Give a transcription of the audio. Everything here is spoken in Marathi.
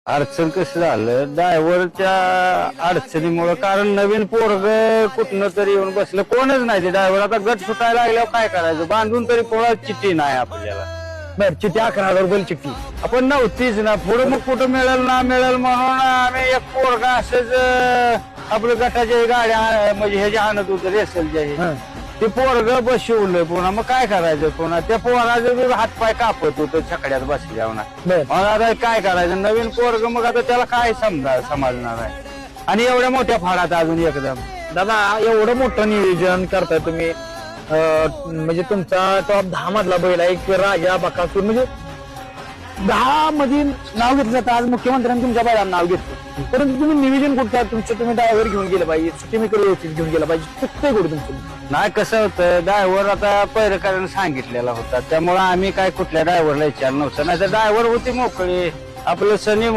अडचण कसं झालं ड्रायव्हरच्या अडचणीमुळे, कारण नवीन पोरग कुठनं तरी येऊन बसलं, कोणच नाही ते ड्रायव्हर. आता गट सुटायला लागल्यावर काय करायचं, बांधून तरी पोळा चिठ्ठी नाही आपल्याला. बर चिठ्ठी 11,000 रुपये चिठ्ठी आपण नव्हतीच ना, पुढे मग कुठं मिळेल ना मिळेल म्हणून आम्ही एक पोरगा असंच आपलं गटाच्या गाड्या म्हणजे ह्याच्या आणत होतं रेसलच्या हे. ते पोरग बसवलं पुन्हा, मग काय करायचं पुन्हा त्या पोराचं हातपाय कापत होतं छकड्यात बसल्यावर ना. मग आता काय करायचं नवीन पोरग, मग आता त्याला काय समजणार आहे. आणि एवढ्या मोठ्या फाडात अजून एकदम. दादा एवढं मोठं नियोजन करताय तुम्ही, म्हणजे तुमचा टॉप 10 मधला बैल आहे एक राजा बकासूर, म्हणजे 10 मध्ये नाव घेतलं जातं. आज मुख्यमंत्र्यांनी तुमच्या बैलांना नाव घेतलं, परंतु तुम्ही नियोजन कुठं तुमचं, तुम्ही ड्रायव्हर घेऊन गेलं पाहिजे, सुट्टी मेकर व्यवस्थित घेऊन गेला पाहिजे, चुकतंय कुठं तुमचं. नाही कसं होतं, ड्रायव्हर आता पैरकरांनी सांगितलेला होता, त्यामुळे आम्ही काय कुठल्या ड्रायव्हरला विचारलं नव्हतं. नाही तर ड्रायव्हर होती मोकळी, आपलं सनी